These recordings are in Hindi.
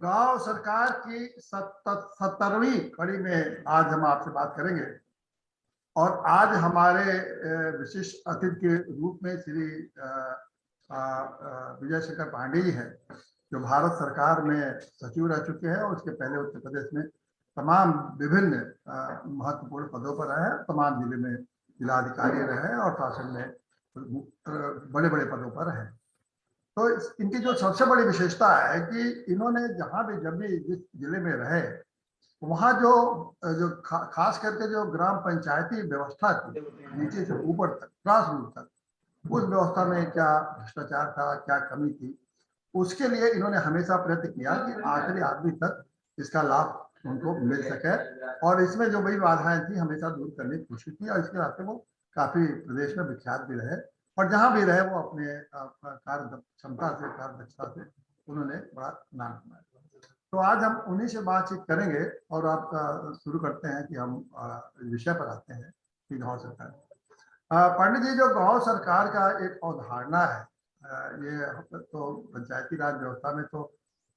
गांव सरकार की 70वीं कड़ी में आज हम आपसे बात करेंगे और आज हमारे विशिष्ट अतिथि के रूप में श्री विजय शंकर पांडे जी हैं, जो भारत सरकार में सचिव रह चुके हैं और उसके पहले उत्तर प्रदेश में तमाम विभिन्न महत्वपूर्ण पदों पर रहे हैं, तमाम जिले में जिलाधिकारी रहे और शासन में बड़े बड़े पदों पर रहे। तो इनकी जो सबसे बड़ी विशेषता है कि इन्होंने जहां भी जब भी जिस जिले में रहे वहां जो खास करके जो ग्राम पंचायती व्यवस्था थी, नीचे से ऊपर तक ग्रास रूट तक, उस व्यवस्था में क्या भ्रष्टाचार था, क्या कमी थी, उसके लिए इन्होंने हमेशा प्रयत्न किया कि आखिरी आदमी तक इसका लाभ उनको मिल सके और इसमें जो बड़ी बाधाएं थी हमेशा दूर करने की कोशिश की और इसके रास्ते वो काफी प्रदेश में विख्यात भी रहे और जहां भी रहे वो अपने कार्य क्षमता से, कार्य दक्षता से उन्होंने बड़ा नाम कमाया। तो आज हम उन्हीं से बातचीत करेंगे और आपका शुरू करते हैं कि हम विषय पर आते हैं कि गांव सरकार। पंडित जी, जो गांव सरकार का एक अवधारणा है, ये तो पंचायती राज व्यवस्था में तो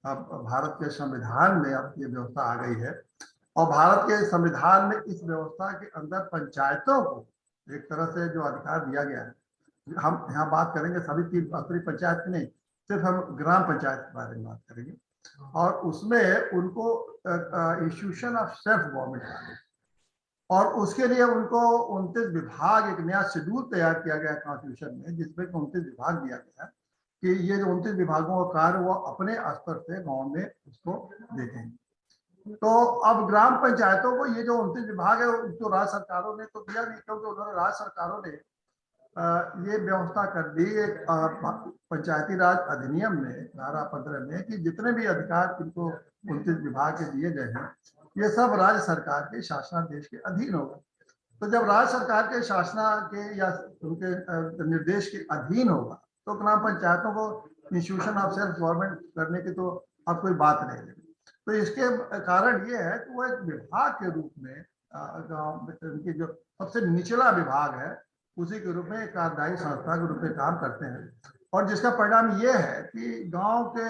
अब भारत के संविधान में अब ये व्यवस्था आ गई है और भारत के संविधान में इस व्यवस्था के अंदर पंचायतों को एक तरह से जो अधिकार दिया गया है, हम यहाँ बात करेंगे सभी 3 स्तरीय पंचायत की नहीं, सिर्फ हम ग्राम पंचायत के बारे में बात करेंगे और उसमें उनको इंस्टीट्यूशन ऑफ सेल्फ गवर्नमेंट और उसके लिए उनको 29 विभाग, एक नया शेड्यूल तैयार किया गया कॉन्स्टिट्यूशन में जिसमें 29 विभाग दिया गया है कि ये जो 29 विभागों का कार्य वो अपने स्तर से गांव में उसको देखेंगे। तो अब ग्राम पंचायतों को ये जो 29 विभाग है तो राज्य सरकारों ने तो दिया नहीं, क्योंकि उन्होंने राज्य सरकारों ने ये व्यवस्था कर दी एक पंचायती राज अधिनियम में धारा 15 में कि जितने भी अधिकार इनको 29 विभाग के दिए गए हैं ये सब राज्य सरकार के शासनादेश के अधीन होगा। तो जब राज्य सरकार के शासना के या उनके निर्देश के अधीन होगा तो ग्राम पंचायतों को इंस्टीट्यूशन ऑफ सेल्फ गवर्नमेंट करने की तो अब कोई बात नहीं है। तो इसके कारण ये है कि वो एक विभाग के रूप में उनकी जो सबसे निचला विभाग है उसी के रूप में एक कार्यदायी संस्था के रूप में काम करते हैं और जिसका परिणाम ये है कि गांव के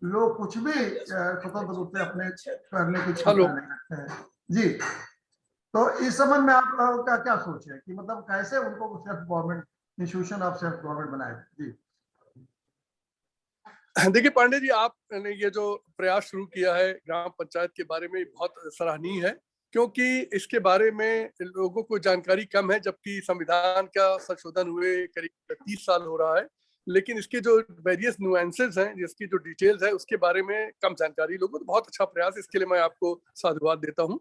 लोग कुछ भी स्वतंत्र रूप से अपने करने की क्षमता नहीं रखते हैं। जी, तो इस संबंध में आपका क्या सोच है कि मतलब कैसे उनको self government, institution of self government बनाए? जी देखिए पांडे जी, आपने ये जो प्रयास शुरू किया है ग्राम पंचायत के बारे में बहुत सराहनीय है, क्योंकि इसके बारे में लोगों को जानकारी कम है, जबकि संविधान का संशोधन हुए करीब 30 साल हो रहा है, लेकिन इसके जो वेरियस नुएंसेस हैं, जिसकी जो डिटेल्स है उसके बारे में कम जानकारी लोगों को। बहुत अच्छा प्रयास, इसके लिए मैं आपको साधुवाद देता हूँ।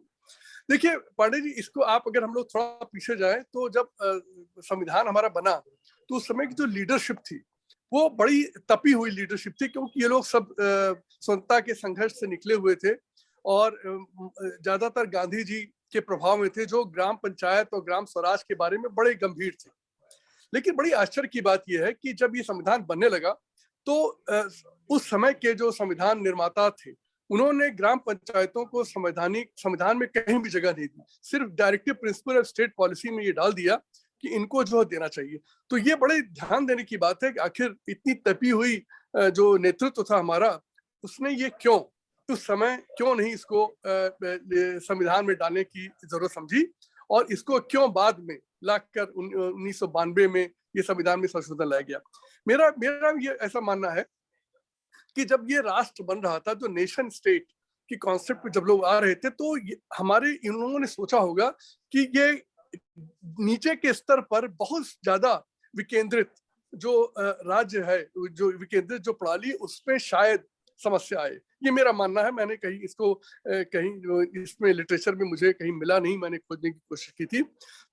देखिए पांडे जी, इसको आप अगर हम लोग थोड़ा पीछे जाए तो जब संविधान हमारा बना तो उस समय की जो लीडरशिप थी वो बड़ी तपी हुई लीडरशिप थी, क्योंकि ये लोग सब स्वतंत्रता के संघर्ष से निकले हुए थे और ज्यादातर गांधी जी के प्रभाव में थे, जो ग्राम पंचायत और ग्राम स्वराज के बारे में बड़े गंभीर थे। लेकिन बड़ी आश्चर्य की बात यह है कि जब ये संविधान बनने लगा तो उस समय के जो संविधान निर्माता थे उन्होंने ग्राम पंचायतों को संविधान में कहीं भी जगह नहीं दी, सिर्फ directive principle of state policy में ये डाल दिया कि इनको जो देना चाहिए। तो ये बड़े ध्यान देने की बात है कि आखिर इतनी तपी हुई जो नेतृत्व था हमारा, उसने ये क्यों उस समय क्यों नहीं इसको संविधान में डालने की जरूरत समझी और इसको क्यों बाद में लाकर 1992 में ये संविधान में संशोधन लाया गया। मेरा ये ऐसा मानना है कि जब ये राष्ट्र बन रहा था, जो नेशन स्टेट की कॉन्सेप्ट पे जब लोग आ रहे थे, तो हमारे इन लोगों ने सोचा होगा कि ये नीचे के स्तर पर बहुत ज्यादा विकेंद्रित जो राज्य है, जो विकेंद्रित जो प्रणाली, उसमें शायद समस्या आए। ये मेरा मानना है। मैंने कहीं इसको कहीं इसमें लिटरेचर में मुझे कहीं मिला नहीं, मैंने खोजने की कोशिश की थी,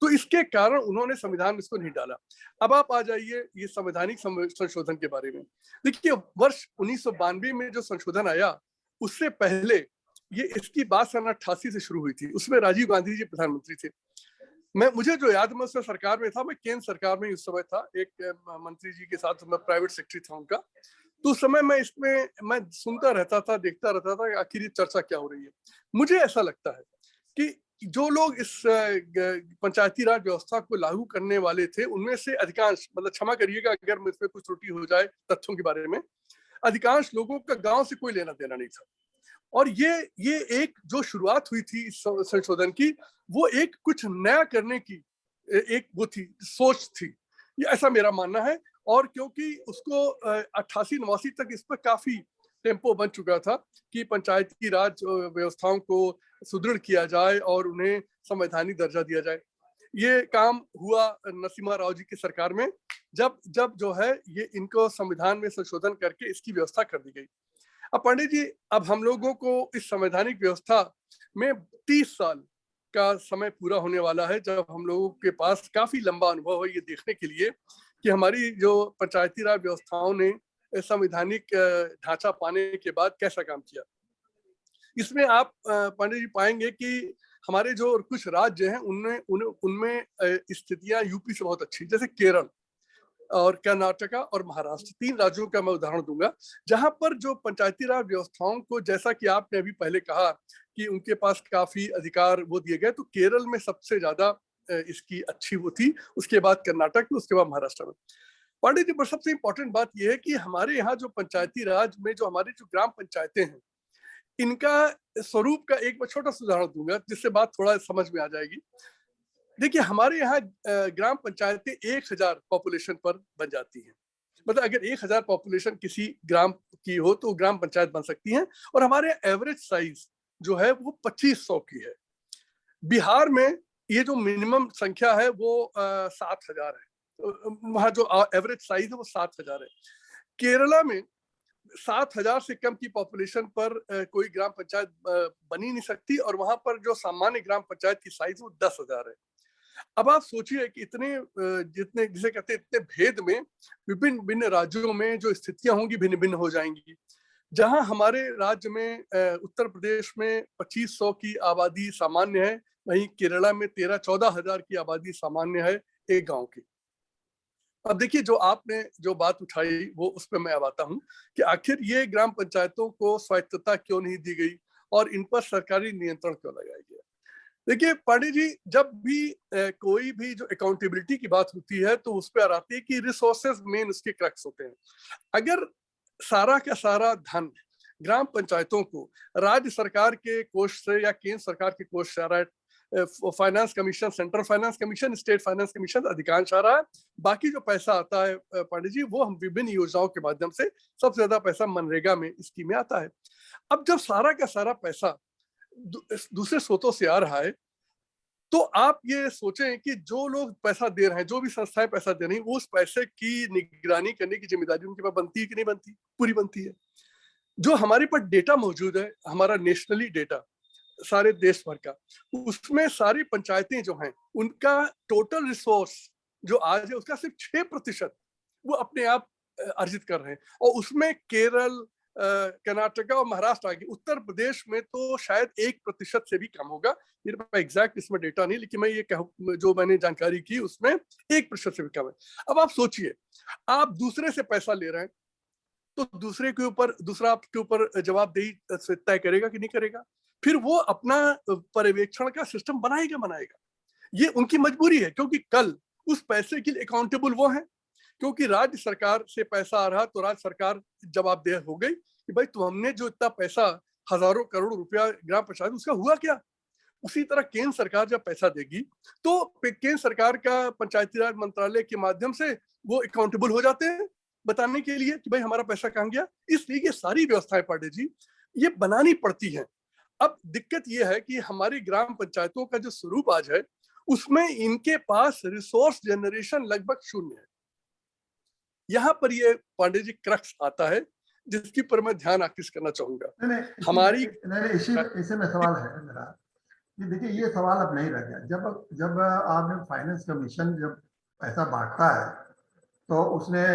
तो इसके कारण उन्होंने संविधान में इसको नहीं डाला। अब आप आ जाइए ये संवैधानिक संशोधन के बारे में। देखिए, वर्ष 1992 में जो संशोधन आया उससे पहले ये इसकी बात सन 88 से शुरू हुई थी। उसमें राजीव गांधी जी प्रधानमंत्री थे। मुझे जो याद, मैं उस सरकार में था, मैं केंद्र सरकार में उस समय था, एक मंत्री जी के साथ मैं प्राइवेट सेक्रेटरी था उनका। तो उस समय मैं सुनता रहता था, देखता रहता था कि आखिर ये चर्चा क्या हो रही है। मुझे ऐसा लगता है कि जो लोग इस पंचायती राज व्यवस्था को लागू करने वाले थे, उनमें से अधिकांश, मतलब क्षमा करिएगा अगर मुझमें कुछ त्रुटि हो जाए तथ्यों के बारे में, अधिकांश लोगों का गांव से कोई लेना देना नहीं था। और ये एक जो शुरुआत हुई थी इस संशोधन की, वो एक कुछ नया करने की एक वो थी, सोच थी, ये ऐसा मेरा मानना है। और क्योंकि उसको 88-89 तक इस पर काफी टेम्पो बन चुका था कि पंचायती राज व्यवस्थाओं को सुदृढ़ किया जाए और उन्हें संवैधानिक दर्जा दिया जाए। ये काम हुआ नरसिम्हा राव जी की सरकार में, जब जब जो है ये इनको संविधान में संशोधन करके इसकी व्यवस्था कर दी गई। अब पंडित जी, अब हम लोगों को इस संवैधानिक व्यवस्था में 30 साल का समय पूरा होने वाला है, जब हम लोगों के पास काफी लंबा अनुभव है ये देखने के लिए कि हमारी जो पंचायती राज व्यवस्थाओं ने संवैधानिक ढांचा पाने के बाद कैसा काम किया। इसमें आप पंडित जी पाएंगे कि हमारे जो कुछ राज्य हैं उनमें उनमें स्थितियां यूपी से बहुत अच्छी, जैसे केरल और कर्नाटका और महाराष्ट्र, 3 राज्यों का मैं उदाहरण दूंगा, जहां पर जो पंचायती राज व्यवस्थाओं को, जैसा कि आपने अभी पहले कहा कि उनके पास काफी अधिकार वो दिए गए, तो केरल में सबसे ज्यादा इसकी अच्छी वो थी, उसके बाद कर्नाटक में, उसके बाद महाराष्ट्र में। पांडे जी, पर सबसे इंपॉर्टेंट बात यह है कि हमारे यहाँ जो पंचायती राज में जो हमारी जो ग्राम पंचायतें हैं, इनका स्वरूप का एक मैं छोटा सा उदाहरण दूंगा जिससे बात थोड़ा समझ में आ जाएगी। देखिए, हमारे यहाँ ग्राम पंचायतें 1000 पॉपुलेशन पर बन जाती हैं। मतलब अगर 1000 पॉपुलेशन किसी ग्राम की हो तो ग्राम पंचायत बन सकती है, और हमारे एवरेज साइज जो है वो 2500 की है। बिहार में ये जो मिनिमम संख्या है वो 7000 है, वहाँ जो एवरेज साइज है वो 7000 है। केरला में 7000 से कम की पॉपुलेशन पर कोई ग्राम पंचायत बन ही नहीं सकती, और वहां पर जो सामान्य ग्राम पंचायत की साइज वो 10,000 है। अब आप सोचिए कि इतने जितने, जिसे कहते हैं इतने भेद में, विभिन्न भिन्न राज्यों में जो स्थितियां होंगी भिन्न भिन्न हो जाएंगी। जहां हमारे राज्य में उत्तर प्रदेश में 2500 की आबादी सामान्य है, वहीं केरला में 13-14 हजार की आबादी सामान्य है एक गांव की। अब देखिए, जो आपने जो बात उठाई वो उस पर मैं अब आता हूँ कि आखिर ये ग्राम पंचायतों को स्वायत्तता क्यों नहीं दी गई और इन पर सरकारी नियंत्रण क्यों लगाया गया। देखिए पांडे जी, जब भी कोई भी जो अकाउंटेबिलिटी की बात होती है तो उस पर आती है कि रिसोर्सेज मेन उसके क्रक्स होते हैं। अगर सारा का सारा धन ग्राम पंचायतों को राज्य सरकार के कोष से या केंद्र सरकार के कोष से आ रहा है, finance commission, central finance commission, state finance commission अधिकांश आ रहा है, बाकी जो पैसा आता है पांडे जी वो हम विभिन्न योजनाओं के माध्यम से, सबसे ज्यादा पैसा मनरेगा में स्कीम में आता है। अब जब सारा का सारा पैसा दूसरे स्रोतों से आ रहा है, तो आप ये सोचें कि जो लोग पैसा दे रहे हैं, जो भी संस्थाएं पैसा दे रही हैं, उस पैसे की निगरानी करने की जिम्मेदारी उनके पास बनती है कि नहीं बनती? पूरी बनती है। जो हमारे पास डेटा मौजूद है, हमारा नेशनली डेटा सारे देश भर का, उसमें सारी पंचायतें जो हैं उनका टोटल रिसोर्स जो आज है उसका सिर्फ 6% वो अपने आप अर्जित कर रहे हैं, और उसमें केरल, कर्नाटका और महाराष्ट्र आ गई। उत्तर प्रदेश में तो शायद 1% से भी कम होगा, मेरे पास एग्जैक्ट इसमें डेटा नहीं, लेकिन मैं ये जो मैंने जानकारी की उसमें 1% से भी कम है। अब आप सोचिए, आप दूसरे से पैसा ले रहे हैं तो दूसरे के ऊपर, दूसरा आपके ऊपर जवाबदेही तय करेगा कि नहीं करेगा? फिर वो अपना पर्यवेक्षण का सिस्टम बनाएगा। ये उनकी मजबूरी है, क्योंकि कल उस पैसे के लिए अकाउंटेबल वो हैं। क्योंकि राज्य सरकार से पैसा आ रहा तो राज्य सरकार जवाबदेह हो गई कि भाई तो हमने जो इतना पैसा, हजारों करोड़ रुपया ग्राम पंचायत, उसका हुआ क्या? उसी तरह केंद्र सरकार जब पैसा देगी तो केंद्र सरकार का पंचायती राज मंत्रालय के माध्यम से वो अकाउंटेबल हो जाते हैं बताने के लिए कि भाई हमारा पैसा कहाँ गया। इसलिए ये सारी व्यवस्थाएं पांडे जी ये बनानी पड़ती हैं। अब दिक्कत ये है कि हमारी ग्राम पंचायतों का जो स्वरूप आज है उसमें इनके पास रिसोर्स जनरेशन लगभग शून्य है। यहाँ पर ये पांडे जी क्रक्स आता है जिसकी पर मैं ध्यान आकृष्ट करना चाहूंगा। हमारी इसी में सवाल है मेरा कि देखिए, ये सवाल अब नहीं रह गया। जब जब आपने फाइनेंस कमीशन जब पैसा बांटता है तो उसने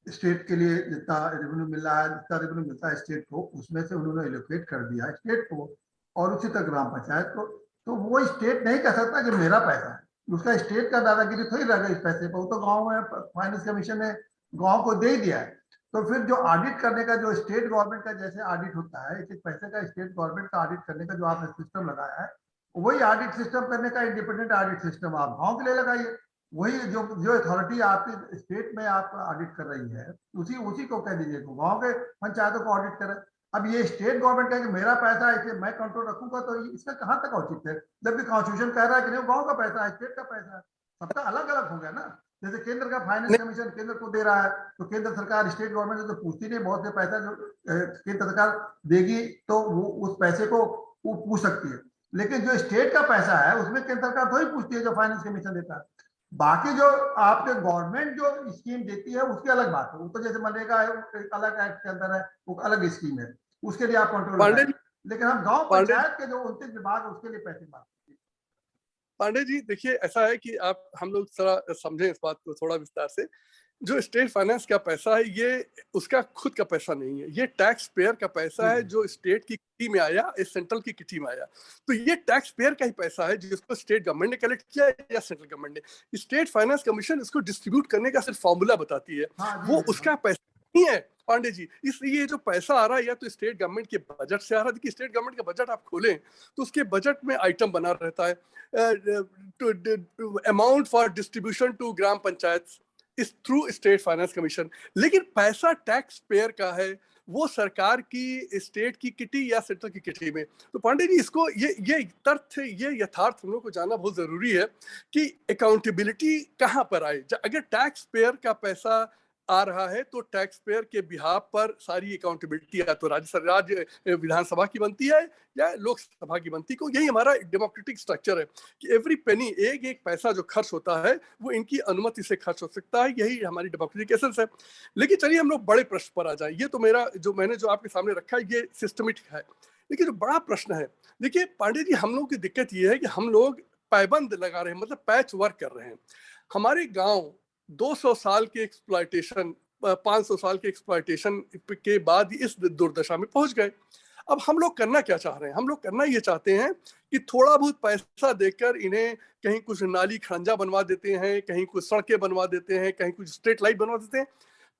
स्टेट के लिए जितना रेवेन्यू मिल रहा है, जितना रेवेन्यू मिलता है स्टेट को, उसमें से उन्होंने एलोकेट कर दिया स्टेट को और उसी तक ग्राम पंचायत को। तो वो स्टेट नहीं कह सकता कि मेरा पैसा है, उसका स्टेट का दादागिरी थोड़ी रहेगा इस पैसे पर। वो तो गाँव में फाइनेंस कमीशन ने गाँव को दे ही दिया है। तो फिर जो ऑडिट करने का, जो स्टेट गवर्नमेंट का जैसे ऑडिट होता है, एक एक पैसे का स्टेट गवर्नमेंट का ऑडिट करने का जो आपने सिस्टम लगाया है, वही ऑडिट सिस्टम करने का इंडिपेंडेंट ऑडिट सिस्टम आप गांव के लिए लगाइए। वही जो जो अथॉरिटी आपकी स्टेट में आप ऑडिट कर रही है, उसी उसी को कह दीजिए तो गांव के पंचायतों को ऑडिट करे। अब ये स्टेट गवर्नमेंट है कि मेरा पैसा है इसे मैं कंट्रोल रखूंगा, तो इसका कहाँ तक औचित्य है, जबकि कॉन्स्टिट्यूशन कह रहा है कि नहीं गांव का पैसा है, स्टेट का पैसा है, सबका अलग अलग हो गया ना। जैसे केंद्र का फाइनेंस कमीशन केंद्र को दे रहा है, तो केंद्र सरकार स्टेट गवर्नमेंट से तो पूछती नहीं, बहुत से पैसा जो केंद्र सरकार देगी तो वो उस पैसे को वो पूछ सकती है, लेकिन जो स्टेट का पैसा है उसमें केंद्र सरकार थोड़ी पूछती है जो फाइनेंस कमीशन देता है। बाकी जो आपके गवर्नमेंट जो स्कीम देती है उसकी अलग बात है, वो तो जैसे मनरेगा है अलग एक्ट के अंदर है, वो अलग स्कीम है, उसके लिए आप कंट्रोल पांडे लगाए। जी, लेकिन हम गांव पांडे पंचायत के जो 29 विभाग है उसके लिए पैसे मांगते हैं। पांडे जी देखिए, ऐसा है कि आप हम लोग थोड़ा समझें इस बात को थोड़ा विस्तार से। जो स्टेट फाइनेंस का पैसा है ये उसका खुद का पैसा नहीं है, ये टैक्स पेयर का पैसा है जो स्टेट की किटी में आया, इस सेंट्रल की किटी में आया। तो ये टैक्स पेयर का ही पैसा है जिसको स्टेट गवर्नमेंट ने कलेक्ट किया या सेंट्रल गवर्नमेंट ने। स्टेट फाइनेंस कमीशन इसको डिस्ट्रीब्यूट करने का सिर्फ फॉर्मूला बताती है, हाँ जी वो बिल्कुल। उसका पैसा नहीं है पांडे जी। इसलिए जो पैसा आ रहा है या तो स्टेट गवर्नमेंट के बजट से आ रहा है। देखिए स्टेट गवर्नमेंट का बजट आप खोलें तो उसके बजट में आइटम बना रहता है, अमाउंट फॉर डिस्ट्रीब्यूशन टू ग्राम पंचायत इस थ्रू स्टेट फाइनेंस कमीशन। लेकिन पैसा टैक्स पेयर का है, वो सरकार की स्टेट की किटी या सेंट्रल की किटी में। तो पांडे जी इसको ये तथ्य ये यथार्थ हम लोग को जानना बहुत जरूरी है कि अकाउंटेबिलिटी कहाँ पर आए। अगर टैक्स पेयर का पैसा आ रहा है तो टैक्स पेयर के बिहाफ पर सारी अकाउंटेबिलिटी या तो राज्य विधानसभा की बनती है या लोकसभा की बनती है। यही हमारा डेमोक्रेटिक स्ट्रक्चर है कि एवरी पेनी, एक एक पैसा जो खर्च होता है वो इनकी अनुमति से खर्च हो सकता है। यही हमारी डेमोक्रेटिक एसेंस है। लेकिन चलिए हम लोग बड़े प्रश्न पर आ जाए। ये तो मेरा जो मैंने जो आपके सामने रखा है ये सिस्टमेटिक है, लेकिन जो बड़ा प्रश्न है, देखिए पांडे जी हम लोग की दिक्कत ये है कि हम लोग पाबंद लगा रहे हैं, मतलब पैच वर्क कर रहे हैं। हमारे गांव 200 साल के एक्सप्लॉयटेशन, 500 साल के एक्सप्लॉयटेशन के बाद इस दुर्दशा में पहुंच गए। अब हम लोग करना क्या चाह रहे हैं? हम लोग करना ये चाहते हैं कि थोड़ा बहुत पैसा देकर इन्हें कहीं कुछ नाली खड़ंजा बनवा देते हैं, कहीं कुछ सड़कें बनवा देते हैं, कहीं कुछ स्ट्रीट लाइट बनवा देते हैं।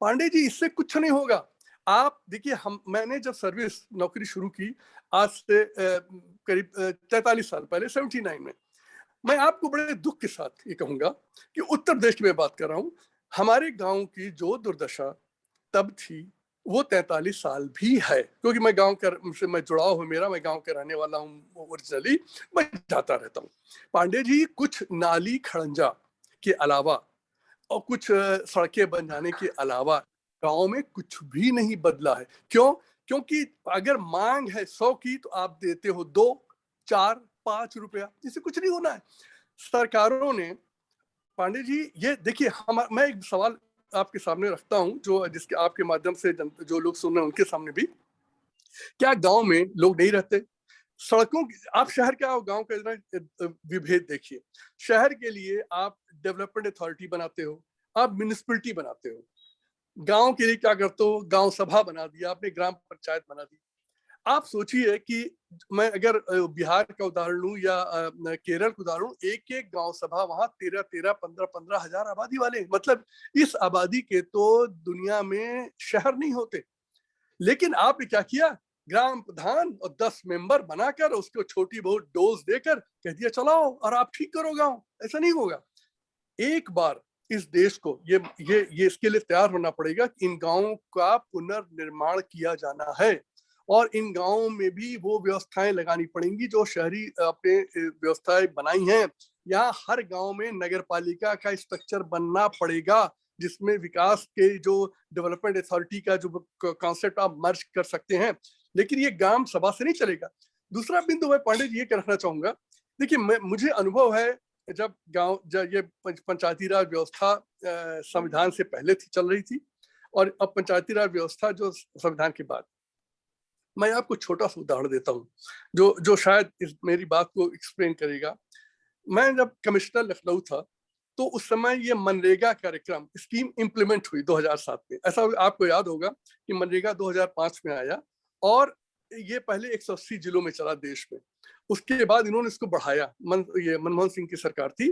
पांडे जी इससे कुछ नहीं होगा। आप देखिए, मैंने जब सर्विस नौकरी शुरू की आज से करीब 43 साल पहले 79 में, मैं आपको बड़े दुख के साथ ये कहूंगा कि उत्तर प्रदेश की मैं बात कर रहा हूँ, हमारे गांव की जो दुर्दशा तब थी वो 43 साल भी है। क्योंकि मैं गांव से मैं जुड़ाव हूँ मेरा, मैं गांव के रहने वाला हूँ ओरिजिनली, मैं जाता रहता हूँ। पांडे जी कुछ नाली खड़ंजा के अलावा और कुछ सड़कें बन जाने के अलावा गांव में कुछ भी नहीं बदला है। क्यों? क्योंकि अगर मांग है 100 की तो आप देते हो 2, 4, 5 रुपया, इससे कुछ नहीं होना है। सरकारों ने पांडे जी ये देखिए, मैं एक सवाल आपके सामने रखता हूं जो जिसके आपके माध्यम से जो लोग सुन रहे हैं उनके सामने भी, क्या गांव में लोग नहीं रहते? सड़कों आप शहर का और गांव का विभेद देखिए। शहर के लिए आप डेवलपमेंट अथॉरिटी बनाते हो, आप म्यूनिसिपलिटी बनाते हो। गांव के लिए क्या करते हो? गांव सभा बना दिया आपने, ग्राम पंचायत बना दी। आप सोचिए कि मैं अगर बिहार का उदाहरण लूं या केरल का उदाहरण लूं, एक एक गांव सभा वहां 13-13, 15-15 हजार आबादी वाले, मतलब इस आबादी के तो दुनिया में शहर नहीं होते। लेकिन आपने क्या किया? ग्राम प्रधान और 10 मेंबर बनाकर उसको छोटी बहुत डोज देकर कह दिया चलाओ और आप ठीक करो गांव। ऐसा नहीं होगा। एक बार इस देश को ये इसके लिए तैयार होना पड़ेगा कि इन गांवों का पुनर्निर्माण किया जाना है और इन गांवों में भी वो व्यवस्थाएं लगानी पड़ेंगी जो शहरी अपने व्यवस्थाएं बनाई हैं। यहाँ हर गांव में नगर पालिका का स्ट्रक्चर बनना पड़ेगा जिसमें विकास के जो डेवलपमेंट अथॉरिटी का जो कॉन्सेप्ट आप मर्ज कर सकते हैं। लेकिन ये ग्राम सभा से नहीं चलेगा। दूसरा बिंदु मैं पांडे जी ये कहना चाहूंगा, देखिए मुझे अनुभव है जब ये पंचायती राज व्यवस्था संविधान से पहले थी, चल रही थी, और अब पंचायती राज व्यवस्था जो संविधान के बाद। मैं आपको छोटा सा उदाहरण देता हूँ जो जो शायद मेरी बात को एक्सप्लेन करेगा। मैं जब कमिश्नर लखनऊ था तो उस समय ये मनरेगा कार्यक्रम स्कीम इंप्लीमेंट हुई 2007 में। ऐसा आपको याद होगा कि मनरेगा 2005 में आया और ये पहले 180 जिलों में चला देश में। उसके बाद इन्होंने इसको बढ़ाया, ये मनमोहन सिंह की सरकार थी।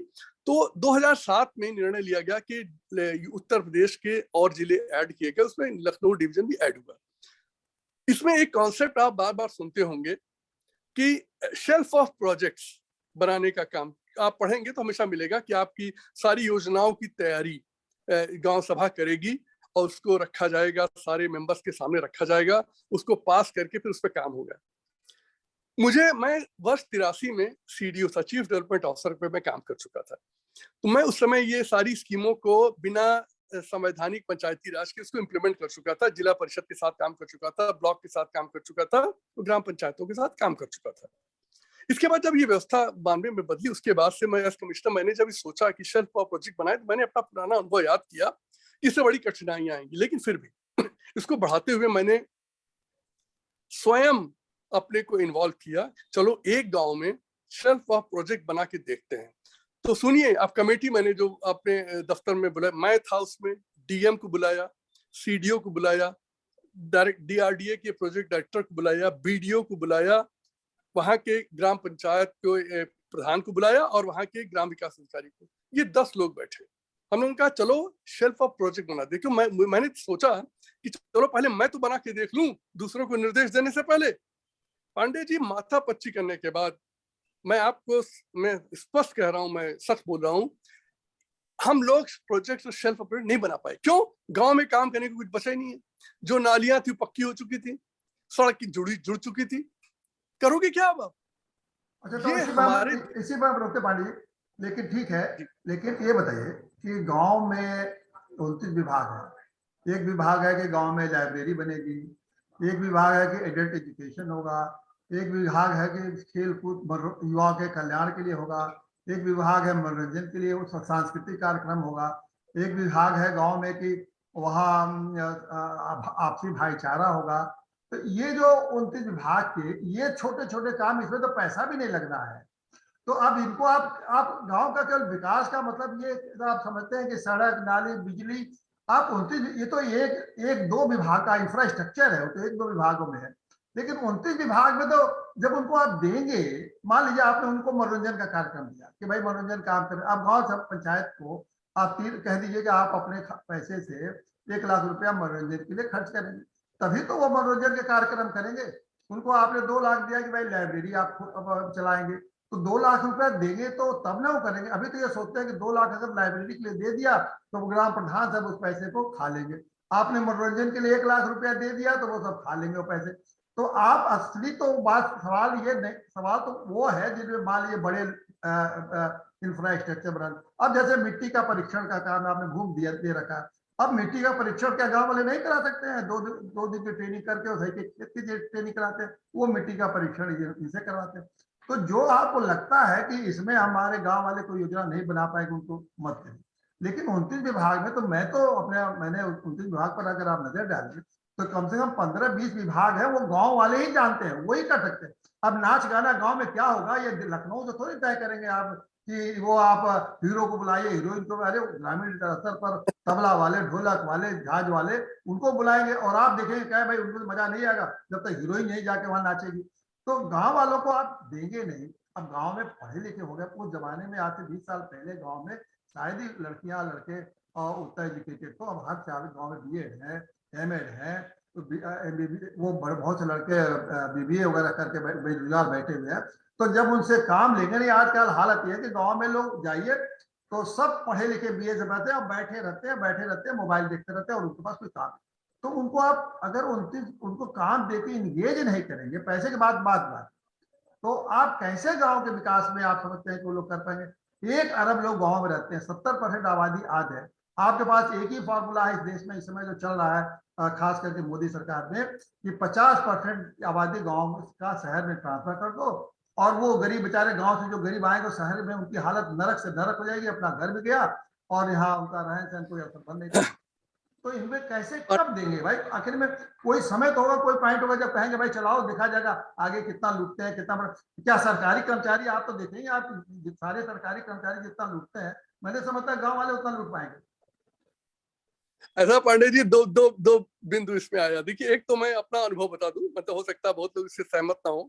तो 2007 में निर्णय लिया गया कि उत्तर प्रदेश के और जिले ऐड किए गए, उसमें लखनऊ डिवीजन भी ऐड हुआ। इसमें एक कॉन्सेप्ट आप बार बार सुनते होंगे कि शेल्फ ऑफ प्रोजेक्ट्स, बनाने का काम आप पढ़ेंगे तो हमेशा मिलेगा कि आपकी सारी योजनाओं की तैयारी गांव सभा करेगी और उसको रखा जाएगा, सारे मेंबर्स के सामने रखा जाएगा, उसको पास करके फिर उस पर काम होगा। मैं वर्ष 83 में सीडीओ था, चीफ डेवलपमेंट ऑफिसर पे मैं काम कर चुका था। तो मैं उस समय ये सारी स्कीमों को बिना संवैधानिक पंचायती राज के उसको इम्प्लीमेंट कर चुका था, जिला परिषद के साथ काम कर चुका था, ब्लॉक के साथ काम कर चुका था, तो ग्राम पंचायतों के साथ काम कर चुका था। इसके बाद जब ये व्यवस्था 92 में बदली, उसके बाद से मैं एज कमिश्नर मैंने जब सोचा कि शेल्फ पावर प्रोजेक्ट बनाए, तो मैंने अपना पुराना अनुभव याद किया, इससे बड़ी कठिनाइयां आएंगी, लेकिन फिर भी इसको बढ़ाते हुए मैंने स्वयं अपने को इन्वॉल्व किया। चलो एक गांव में शेल्फ पावर प्रोजेक्ट बना के देखते हैं। तो सुनिए, आप कमेटी मैंने जो अपने दफ्तर में बुलाया, मैं था उसमें, डीएम को बुलाया, सीडीओ को बुलाया, डायरेक्ट डीआरडीए के प्रोजेक्ट डायरेक्टर को बुलाया, बीडीओ को बुलाया, वहां के ग्राम पंचायत को प्रधान को बुलाया और वहां के ग्राम विकास अधिकारी को। ये 10 लोग बैठे। हमने उनका चलो शेल्फ ऑफ प्रोजेक्ट बना दे। क्यों मैंने सोचा कि चलो पहले मैं तो बना के देख लूं, दूसरों को निर्देश देने से पहले। पांडे जी, माथा पच्ची करने के बाद मैं स्पष्ट कह रहा हूं, मैं सच बोल रहा हूं, हम लोग प्रोजेक्ट शेल्फ ऑफ नहीं बना पाए। क्यों? गांव में काम करने को कुछ बचा ही नहीं है। जो नालियां थी पक्की हो चुकी थी, सड़क की जुड़ चुकी थी, करोगे क्या अब आप? अच्छा, तो ये हमारे इसी बार रोकते पांडे जी, लेकिन ठीक है, लेकिन ये बताइए कि गांव में 29 विभाग है। एक विभाग है कि गांव में लाइब्रेरी बनेगी, एक विभाग है कि एडल्ट एजुकेशन होगा, एक विभाग है कि खेल कूद युवाओं के कल्याण के लिए होगा, एक विभाग है मनोरंजन के लिए, सांस्कृतिक कार्यक्रम होगा, एक विभाग है गांव में कि वहाँ आपसी भाईचारा होगा। तो ये जो 29 विभाग के ये छोटे छोटे काम, इसमें तो पैसा भी नहीं लगना है। तो अब इनको आप गांव का केवल विकास का मतलब ये आप समझते हैं कि सड़क, नाली, बिजली, आप 29, ये तो एक दो विभाग का इंफ्रास्ट्रक्चर है, वो तो एक दो विभागों में है। लेकिन 29 विभाग में तो जब उनको आप देंगे, मान लीजिए आपने उनको मनोरंजन का कार्यक्रम दिया कि भाई मनोरंजन काम करें, आप गांव सब पंचायत को आप कह दीजिए कि आप अपने पैसे से 1 लाख रुपया मनोरंजन के लिए खर्च करेंगे, तभी तो वो मनोरंजन के कार्यक्रम करेंगे। उनको आपने 2 लाख दिया कि भाई लाइब्रेरी आप चलाएंगे, तो 2 लाख रुपया देंगे तो तब ना वो करेंगे। अभी तो ये सोचते हैं कि 2 लाख अगर लाइब्रेरी के लिए दे दिया तो ग्राम प्रधान सब उस पैसे को खा लेंगे। आपने मनोरंजन के लिए 1 लाख रुपया दे दिया तो वो सब खा लेंगे वो पैसे। तो आप असली तो बात सवाल ये नहीं, सवाल तो वो है जिसमें मान लीजिए बड़े इंफ्रास्ट्रक्चर बना। अब जैसे मिट्टी का परीक्षण का काम आपने घूम दिया दे रखा, अब मिट्टी का परीक्षण क्या गांव वाले नहीं करा सकते हैं? 2 दिन की ट्रेनिंग करके और सही खेत की ट्रेनिंग कराते हैं, वो मिट्टी का परीक्षण इसे करवाते हैं। तो जो आपको लगता है कि इसमें हमारे गांव वाले कोई योजना नहीं बना पाएंगे, उनको मत करिए। लेकिन 29 विभाग में तो मैंने 29 विभाग पर अगर आप नजर डालें तो कम से कम 15-20 विभाग है, वो गांव वाले ही जानते हैं, वही कर सकते हैं। अब नाच गाना गांव में क्या होगा ये लखनऊ से थोड़ी तय करेंगे आप कि वो आप हीरो को बुलाइए, हीरोइन को। अरे ग्रामीण स्तर पर तबला वाले, ढोलक वाले, झाज वाले, उनको बुलाएंगे और आप देखेंगे क्या भाई, उनको मजा नहीं आएगा जब तक हीरोइन नहीं जाके वहां नाचेगी। तो गांव वालों को आप देंगे नहीं। अब गांव में पढ़े लिखे हो गए, उस जमाने में आज से 20 साल पहले गांव में शायद ही लड़कियां लड़के और उतना एजुकेटेड तो, अब हर चार गांव में बीएड है, एमएड है, तो वो बहुत से लड़के बीबीए वगैरह करके बेरोजगार बैठे हुए हैं। तो जब उनसे काम लेंगे नहीं, आजकल हालत यह है कि गांव में लोग जाइए तो सब पढ़े लिखे बीए से बैठे हैं, बैठे रहते हैं, मोबाइल देखते रहते हैं और उनके पास कोई काम। तो उनको आप अगर उनको काम देके इंगेज नहीं करेंगे, पैसे के बाद बात, तो आप कैसे गांव के विकास में आप समझते हैं कि वो लोग कर पाएंगे? 1 अरब लोग गांव में रहते हैं, 70% आबादी आज है। आपके पास एक ही फॉर्मूला है इस देश में इस समय जो चल रहा है, खास करके मोदी सरकार ने, कि 50% आबादी गांव का शहर में ट्रांसफर कर दो, और वो गरीब बेचारे गांव से जो गरीब आएंगे शहर में, उनकी हालत नरक से नरक हो जाएगी, अपना घर भी गया और यहाँ उनका रहन सहन कोई असर बन नहीं। तो इनमें कैसे कब देंगे भाई? आखिर में कोई समय तो होगा, कोई पॉइंट होगा जब कहेंगे भाई चलाओ, देखा जाएगा आगे कितना लूटते हैं, कितना बड़ा। क्या सरकारी कर्मचारी आप तो देखेंगे, आप सारे सरकारी कर्मचारी जितना लूटते हैं, मैंने समझता है गांव वाले उतना लूट पाएंगे। ऐसा पांडे जी, दो बिंदु इसमें आया। देखिए, एक तो मैं अपना अनुभव बता दूं, मतलब हो सकता है बहुत लोग इससे सहमत ना हो,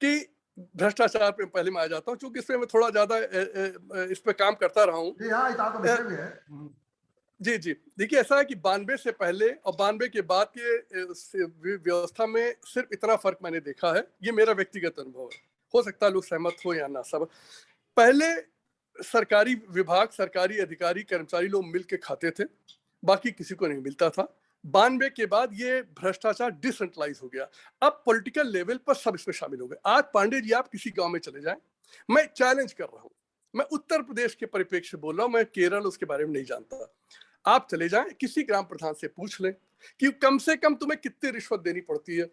कि भ्रष्टाचार पे पहले मैं आ जाता हूँ, क्योंकि इसमें मैं थोड़ा ज्यादा इस पे काम करता रहा हूँ। जी हाँ, तो विषय भी है। जी जी, देखिए, ऐसा है कि 92 से पहले और 92 के बाद के व्यवस्था में सिर्फ इतना फर्क मैंने देखा है, ये मेरा व्यक्तिगत अनुभव है। हो सकता है लोग सहमत हो या ना सहमत। पहले सरकारी विभाग, सरकारी अधिकारी, कर्मचारी लोग मिल के खाते थे, बाकी किसी को नहीं मिलता था। 92 के बाद ये भ्रष्टाचार डिसेंट्रलाइज हो गया। अब पॉलिटिकल लेवल पर सब इसमें शामिल हो गए। आज पांडे जी आप किसी गांव में चले जाएं, मैं चैलेंज कर रहा हूं, मैं उत्तर प्रदेश के परिप्रेक्ष्य बोल रहा हूं, मैं केरल उसके बारे में नहीं जानता। आप चले जाएं, किसी ग्राम प्रधान से पूछ लें कि कम से कम तुम्हें कितनी रिश्वत देनी पड़ती है,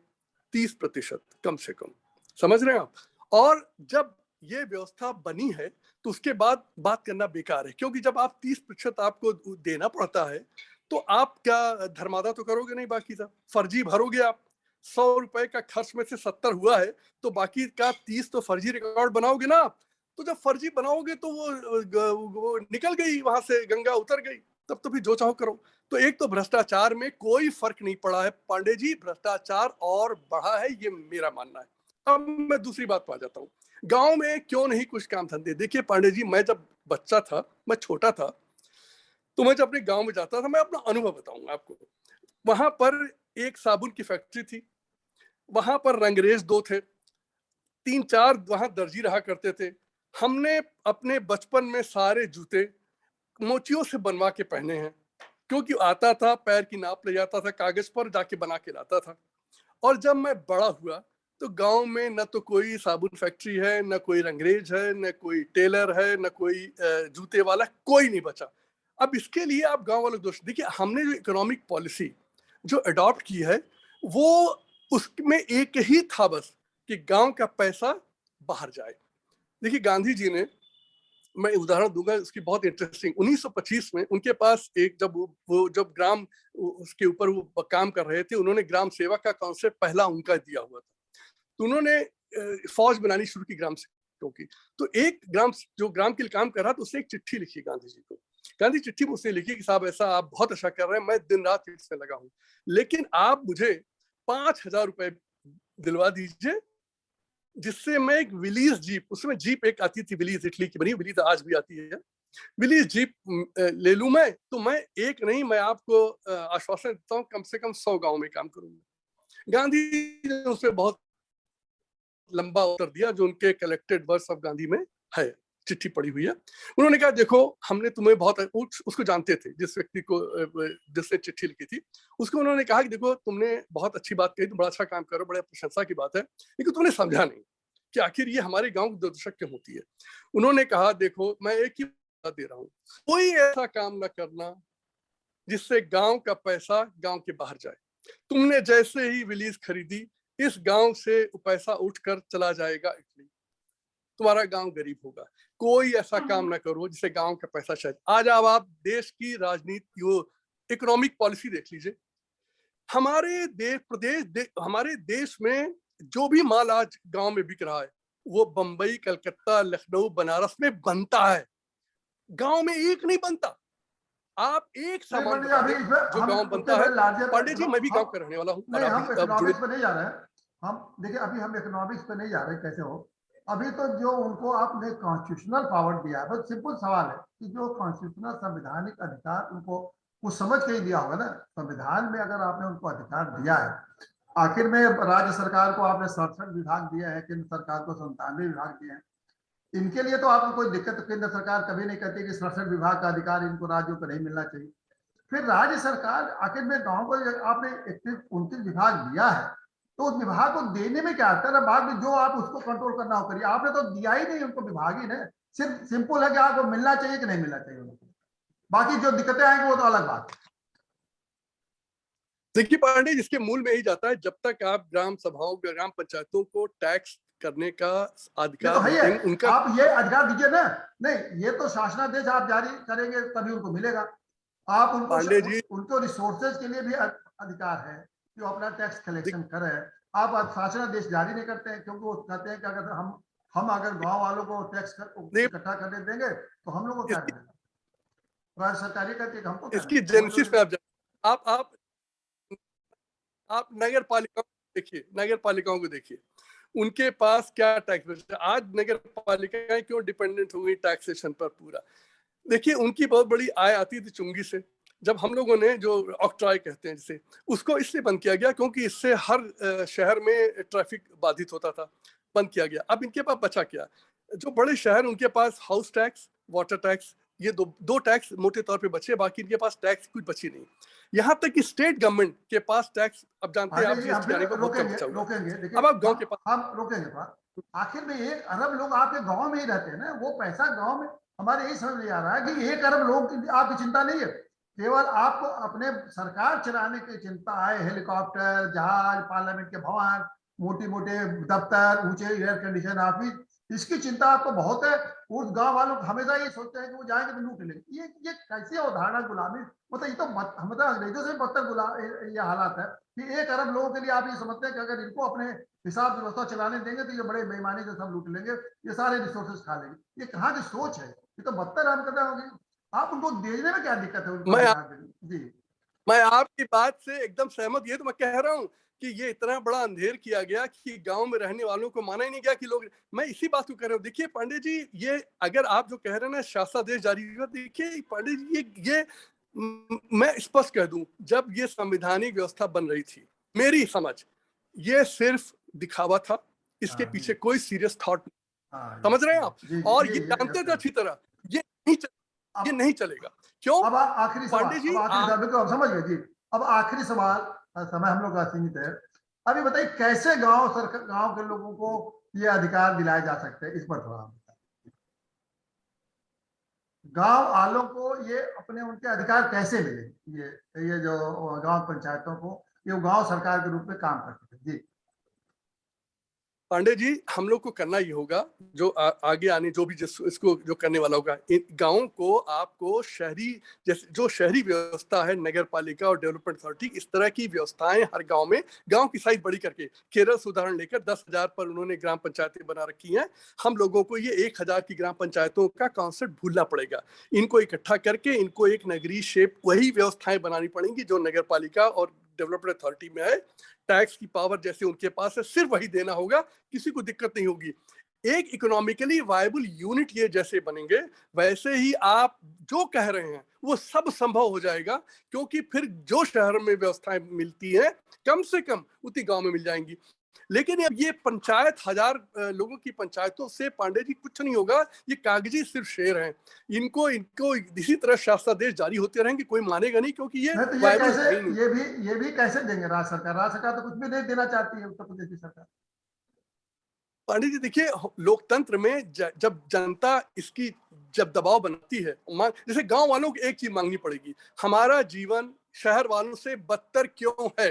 30% कम से कम। समझ रहे हैं आप? और जब ये व्यवस्था बनी है तो उसके बाद बात करना बेकार है, क्योंकि जब आप 30% आपको देना पड़ता है तो आप क्या धर्मादा तो करोगे नहीं, बाकी था फर्जी भरोगे आप। 100 रुपए का खर्च में से 70 हुआ है तो बाकी का 30 तो फर्जी रिकॉर्ड बनाओगे ना आप। तो जब फर्जी बनाओगे तो वो निकल गई, वहां से गंगा उतर गई, तब तो फिर जो चाहो करो। तो एक तो भ्रष्टाचार में कोई फर्क नहीं पड़ा है पांडे जी, भ्रष्टाचार और बढ़ा है, ये मेरा मानना है। अब मैं दूसरी बात पर आ जाता हूँ, गांव में क्यों नहीं कुछ काम धंधे। देखिए पांडे जी, मैं जब बच्चा था, मैं छोटा था, तो मैं जब अपने गांव में जाता था, मैं अपना अनुभव बताऊंगा आपको। वहां पर एक साबुन की फैक्ट्री थी, वहां पर रंगरेज 2 थे, 3-4 वहां दर्जी रहा करते थे। हमने अपने बचपन में सारे जूते मोचियों से बनवा के पहने हैं, क्योंकि आता था, पैर की नाप ले जाता था, कागज पर जाके बना के लाता था। और जब मैं बड़ा हुआ तो गांव में न तो कोई साबुन फैक्ट्री है, न कोई रंगरेज है, न कोई टेलर है, न कोई जूते वाला, कोई नहीं बचा। अब इसके लिए आप गांव वालों दोष देखिए। हमने जो इकोनॉमिक पॉलिसी जो अडॉप्ट की है वो उसमें एक ही था बस, कि गांव का पैसा बाहर जाए। देखिए गांधी जी ने, मैं उदाहरण दूंगा उसकी बहुत इंटरेस्टिंग, 1925 में उनके पास एक, जब वो जब ग्राम उसके ऊपर वो काम कर रहे थे, उन्होंने ग्राम सेवक का कॉन्सेप्ट पहला उनका दिया हुआ था। तो उन्होंने फौज बनानी शुरू की ग्राम सेवकों की। तो एक ग्राम जो ग्राम के लिए काम कर रहा था, उसने एक चिट्ठी लिखी गांधी जी को। गांधी चिट्ठी में उसने लिखी कि साहब ऐसा आप बहुत अच्छा कर रहे हैं, मैं दिन रात इसमें लगा हूं, लेकिन आप मुझे 5,000 रुपए दिलवा दीजिए, जिससे मैं एक विलीज जीप, उसमें जीप एक आती थी विलीज, इटली की बनी, विलीज आज भी आती है, विलीज जीप ले लूं मैं, तो मैं एक नहीं, मैं आपको आश्वासन देता हूं कम से कम 100 गांव में काम करूंगा। गांधी ने उसमें बहुत लंबा उत्तर दिया, जो उनके कलेक्टेड वर्ड्स ऑफ गांधी में है, चिट्ठी पड़ी हुई है। उन्होंने कहा देखो, हमने तुम्हें बहुत, उसको जानते थे जिस व्यक्ति को, जिसने चिट्ठी लिखी थी उसको, उन्होंने कहा कि देखो तुमने बहुत अच्छी बात कही, तुम बड़ा अच्छा काम करो, बड़े प्रशंसा की बात है, लेकिन तुमने समझा नहीं कि आखिर ये हमारे गांव की दुर्दशा क्यों होती है। उन्होंने कहा देखो, मैं एक ही बात दे रहा हूँ, कोई ऐसा काम न करना जिससे गांव का पैसा गांव के बाहर जाए। तुमने जैसे ही विलीज खरीदी, इस गांव से पैसा उठकर चला जाएगा इटली, तुम्हारा गांव गरीब होगा। कोई ऐसा काम ना करो जिससे गांव का पैसा शायद। आज अब आप देश की राजनीति, वो इकोनॉमिक पॉलिसी देख लीजिए। हमारे हमारे देश में जो भी माल आज गांव में बिक रहा है, वो बंबई, कलकत्ता, लखनऊ, बनारस में बनता है, गांव में एक नहीं बनता। आप एक सामान बता दें जो गांव बनता है। पांडे जी, मैं भी गांव का रहने वाला हूँ और नहीं, हम अब जुड़े। इकोनॉमिक्स पे नहीं जा रहे हैं। हम देखिए, अभी हम इकोनॉमिक्स पे नहीं जा रहे, कैसे हो। अभी तो जो उनको आपने कॉन्स्टिट्यूशनल पावर दिया है, बस सिंपल सवाल है कि जो कॉन्स्टिट्यूशनल संवैधानिक अधिकार उनको कुछ समझ के ही दिया होगा ना। संविधान में अगर आपने उनको अधिकार दिया है, आखिर में राज्य सरकार को आपने 67 विभाग दिया है, केंद्र सरकार को 97 विभाग दिए हैं। इनके लिए तो आपको कोई दिक्कत, केंद्र सरकार कभी नहीं कहती कि 67 विभाग का अधिकार इनको राज्यों को नहीं मिलना चाहिए। फिर राज्य सरकार आखिर में गांव को आपने 29 विभाग दिया है, तो उस विभाग को देने में क्या आता है, बाद में जो आप उसको कंट्रोल करना हो करिए। आपने तो दिया ही नहीं उनको विभाग ही, ने सिर्फ सिंपल है कि आपको मिलना चाहिए कि नहीं मिलना चाहिए उनको। बाकी जो दिक्कतें आएंगी वो तो अलग बात है। देखिए पांडे, जिसके मूल में ही जाता है, जब तक आप ग्राम सभाओं, ग्राम पंचायतों को टैक्स करने का ये तो अधिकार है ही नहीं है, देंगे उनका। आप ये अधिकार दीजिए ना। नहीं, ये तो शासनादेश आप जारी करेंगे तभी उनको मिलेगा। आप उनको पांडे जी, उनको रिसोर्सेज के लिए भी अधिकार है कि वो अपना टैक्स कलेक्शन करें। आप शासनादेश जारी नहीं करते हैं, क्योंकि वो कहते हैं कि अगर हम अगर गांव वालों को टैक्स इकट्ठा करने देंगे तो हम लोग को क्या करेगा, राज्य सरकारी करके हमको क्या इसकी करेगा। जेनेसिस में आप नगर पालिकाओं को देखिए, नगर पालिकाओं को देखिए, उनके पास क्या टैक्स। आज नगर पालिकाएं क्यों डिपेंडेंट हो गई टैक्सेशन पर पूरा। देखिए, उनकी बहुत बड़ी आय आती थी चुंगी से। जब हम लोगों ने, जो ऑक्ट्रॉय कहते हैं जिसे, उसको इसलिए बंद किया गया क्योंकि इससे हर शहर में ट्रैफिक बाधित होता था। बंद किया गया। अब इनके पास बचा क्या? जो बड़े शहर उनके पास हाउस टैक्स, वाटर टैक्स, ये दो टैक्स मोटे तौर पे बचे, बाकी इनके पास टैक्स कुछ बची नहीं। यहाँ तक कि स्टेट गवर्नमेंट के पास टैक्स, अब जानते हैं पांडे आप जी, हम जीएसटी फिर आने पर बहुत कम रोकेंगे बचा हुआ है। रोकेंगे देखिए, अब आप गांव के पास, हम रोकेंगे थोड़ा। आखिर में 1 अरब लोग आपके गांव में ही रहते हैं ना, वो पैसा गांव में, हमारे यही समझ नहीं आ रहा है कि 1 अरब लोग की आपकी चिंता नहीं है। केवल आपको अपने सरकार चलाने की चिंता है, हेलीकॉप्टर, जहाज, पार्लियामेंट के भवन, मोटी मोटे दफ्तर, ऊंचे एयर कंडीशन ऑफिस, इसकी चिंता आपको बहुत है। उस गांव वालों हमेशा ये सोचते हैं कि वो जाएंगे तो लूट लेंगे। ये कैसी अवधारणा गुलामी, मतलब ये तो मतलब अंग्रेजों से बदतर गुलाम ये हालात है कि 1 अरब लोगों के लिए आप ये समझते हैं कि अगर इनको अपने हिसाब व्यवस्था चलाने देंगे तो ये बड़े बेईमानी से सब लूट लेंगे, ये सारे रिसोर्सेज खा लेंगे। ये कहाँ की सोच है? ये तो बदतर हरकतें होगी। आप उनको भेजने में क्या दिक्कत है, उनको मैं अधिकार देने? जी, मैं आपकी बात से एकदम सहमत, ये तो मैं कह रहा हूँ कि ये इतना बड़ा अंधेर किया गया कि गांव में रहने वालों को माना ही नहीं गया कि लोग, मैं इसी बात को कह रहा हूँ। देखिए पांडे जी, ये अगर आप जो कह रहे हैं ना शासनादेश जारी हुआ, देखिए पांडे जी, ये मैं स्पष्ट कह दूं, जब ये संवैधानिक व्यवस्था बन रही थी, मेरी समझ, ये सिर्फ दिखावा था, इसके हाँ जी, पीछे कोई सीरियस थॉट, हाँ समझ रहे हैं आप? जी जी और जी ये जानते थे ये अच्छी तरह ये नहीं ये अब नहीं चलेगा। क्यों? अब आखिरी सवाल, पांडे जी अब आखिरी सवाल, बिल्कुल अब समझ गए जी। अब आखिरी सवाल, समय हम लोग का सीमित है। अभी बताइए कैसे गांव सरकार, गांव के लोगों को ये अधिकार दिलाए जा सकते हैं, इस पर थोड़ा हम बताएं। गांव वालों को ये अपने उनके अधिकार कैसे मिले, ये जो गांव पंचायतों को, ये गांव सरकार के रूप में काम करते हैं जी। पांडे जी, हम लोग को करना ही होगा, जो आगे आने जो भी इसको जो करने वाला होगा, इन गाँव को आपको शहरी, जैसे जो शहरी व्यवस्था है, नगर पालिका और डेवलपमेंट अथॉरिटी, इस तरह की व्यवस्थाएं हर गांव में, गांव की साइज बड़ी करके, केरल से उदाहरण लेकर 10,000 पर उन्होंने ग्राम पंचायतें बना रखी हैं। हम लोगों को ये 1,000 की ग्राम पंचायतों का कॉन्सेप्ट भूलना पड़ेगा। इनको इकट्ठा करके इनको एक नगरीय शेप, वही व्यवस्थाएं बनानी पड़ेंगी जो नगर पालिका और डेवलपमेंट अथॉरिटी में है। टैक्स की पावर जैसे उनके पास है, सिर्फ वही देना होगा, किसी को दिक्कत नहीं होगी। एक इकोनॉमिकली वायबल यूनिट ये जैसे बनेंगे, वैसे ही आप जो कह रहे हैं वो सब संभव हो जाएगा, क्योंकि फिर जो शहर में व्यवस्थाएं मिलती हैं, कम से कम उतनी गांव में मिल जाएंगी। लेकिन अब ये पंचायत, 1,000 लोगों की पंचायतों से पांडे जी कुछ नहीं होगा, ये कागजी सिर्फ शेर हैं। इनको इनको इसी तरह शासनादेश जारी होते रहेंगे, कोई मानेगा नहीं, क्योंकि ये नहीं तो ये वायबल कैसे, है ही नहीं। ये भी कैसे देंगे राज्य सरकार? राज्य सरकार तो कुछ भी नहीं देना चाहती है, उत्तर प्रदेश की सरकार। पांडे जी देखिए, लोकतंत्र में जब जनता इसकी जब दबाव बनाती है, जैसे गांव वालों को एक चीज मांगनी पड़ेगी, हमारा जीवन शहर वालों से बदतर क्यों है?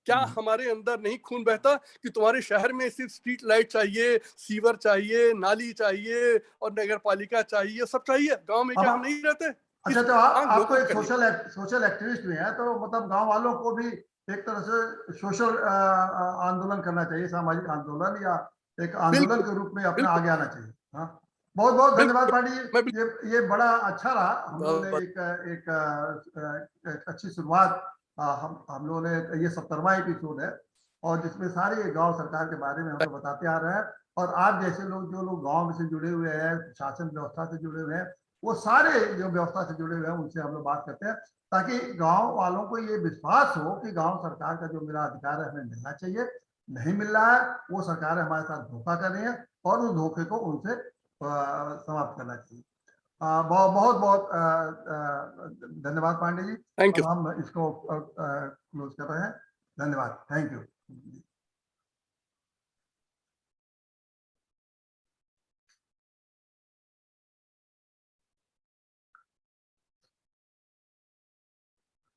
क्या हमारे अंदर नहीं खून बहता कि तुम्हारे शहर में सिर्फ स्ट्रीट लाइट चाहिए, सीवर चाहिए, नाली चाहिए और नगर पालिका चाहिए, सब चाहिए? गांव में अब क्या हम नहीं रहते? अच्छा, किस तो मांग आप तो लोगों को एक करनी सोशल पड़ेगी। सोशल एक्टिविस्ट भी हैं, तो मतलब गांव वालों को भी एक तरह से सोशल आंदोलन करना चाहिए, सामाजिक आंदोलन, या एक आंदोलन बिल्कुल, के रूप में अपना बिल्कुल, आगे आना चाहिए। हाँ, बहुत बहुत धन्यवाद बिल्कुल, पांडे जी। मैं बिल्कुल, ये बड़ा अच्छा रहा, हम लोगों बहुत ने बहुत एक अच्छी शुरुआत, हम लोगों ने, ये 70वां एपिसोड है, और जिसमें सारे गांव सरकार के बारे में हम लोग बताते आ रहे हैं। और आप जैसे लोग, जो लोग गांव से जुड़े हुए हैं, शासन व्यवस्था से जुड़े हुए हैं, वो सारे जो व्यवस्था से जुड़े हुए हैं, उनसे हम लोग बात करते हैं, ताकि गांव वालों को ये विश्वास हो कि गांव सरकार का जो मेरा अधिकार है हमें मिलना चाहिए। नहीं मिल रहा है, वो सरकार हमारे साथ धोखा कर रही है, और उस धोखे को उनसे समाप्त करना चाहिए। बहुत बहुत बहुत धन्यवाद पांडे जी। थैंक अब यू। हम इसको क्लोज कर रहे हैं। धन्यवाद, थैंक यू।